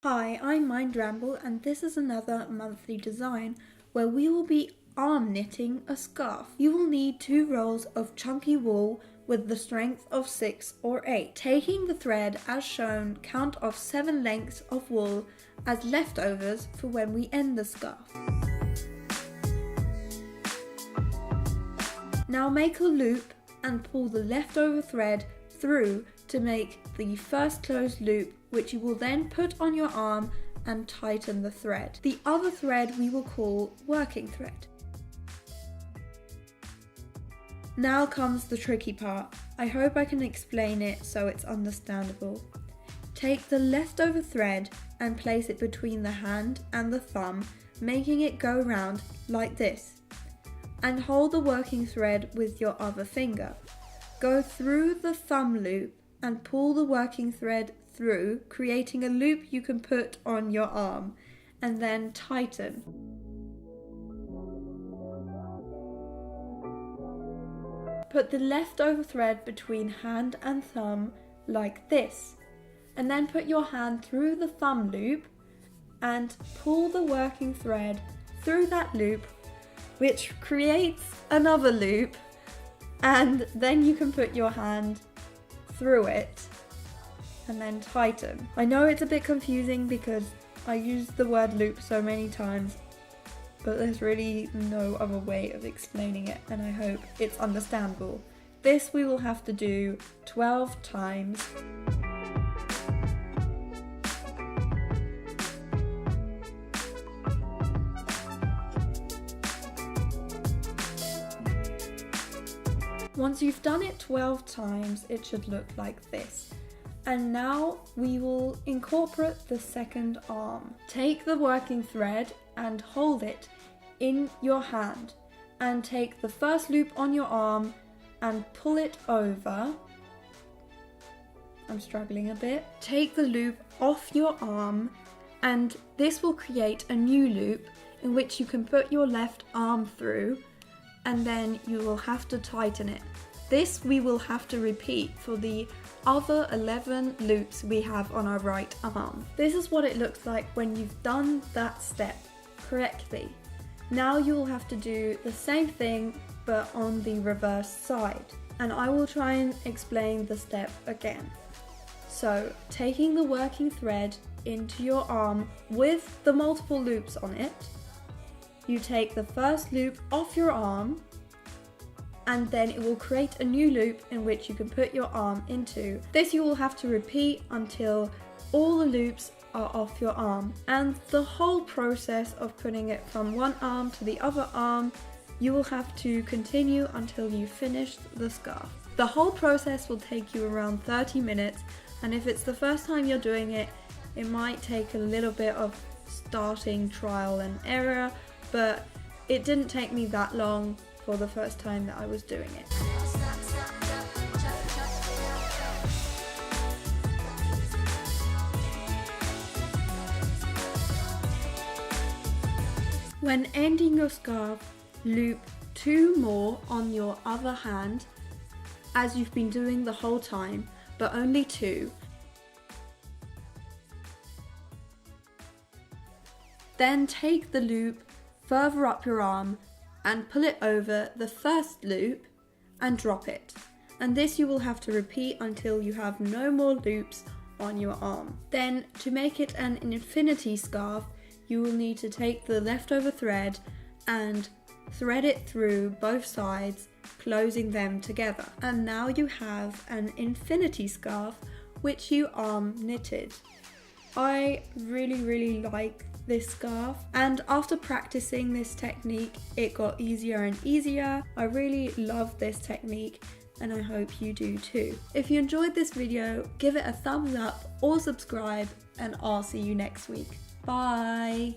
Hi, I'm Ramble and this is another monthly design where we will be arm knitting a scarf. You will need 2 rolls of chunky wool with the strength of 6 or 8. Taking the thread as shown, count off 7 lengths of wool as leftovers for when we end the scarf. Now make a loop and pull the leftover thread through to make the first closed loop, which you will then put on your arm and tighten the thread. The other thread we will call working thread. Now comes the tricky part. I hope I can explain it so it's understandable. Take the leftover thread and place it between the hand and the thumb, making it go round like this. And hold the working thread with your other finger. Go through the thumb loop and pull the working thread through, creating a loop you can put on your arm, and then tighten. Put the leftover thread between hand and thumb like this, and then put your hand through the thumb loop and pull the working thread through that loop, which creates another loop, and then you can put your hand through it and then tighten. I know it's a bit confusing because I use the word loop so many times, but there's really no other way of explaining it, and I hope it's understandable. This we will have to do 12 times. Once you've done it 12 times, it should look like this. And now we will incorporate the second arm. Take the working thread and hold it in your hand, and take the first loop on your arm and pull it over. I'm struggling a bit. Take the loop off your arm, and this will create a new loop in which you can put your left arm through, and then you will have to tighten it. This we will have to repeat for the other 11 loops we have on our right arm. This is what it looks like when you've done that step correctly. Now you will have to do the same thing but on the reverse side, and I will try and explain the step again. So, taking the working thread into your arm with the multiple loops on it, you take the first loop off your arm, and then it will create a new loop in which you can put your arm into. This you will have to repeat until all the loops are off your arm. And the whole process of putting it from one arm to the other arm, you will have to continue until you finish the scarf. The whole process will take you around 30 minutes, and if it's the first time you're doing it, it might take a little bit of starting trial and error, but it didn't take me that long for the first time that I was doing it. When ending your scarf, loop 2 more on your other hand, as you've been doing the whole time, but only 2. Then take the loop further up your arm and pull it over the first loop and drop it. And this you will have to repeat until you have no more loops on your arm. Then, to make it an infinity scarf, you will need to take the leftover thread and thread it through both sides, closing them together. And now you have an infinity scarf which you arm knitted. I really like this scarf, and after practicing this technique it got easier and easier. I really love this technique and I hope you do too. If you enjoyed this video, give it a thumbs up or subscribe, and I'll see you next week. Bye!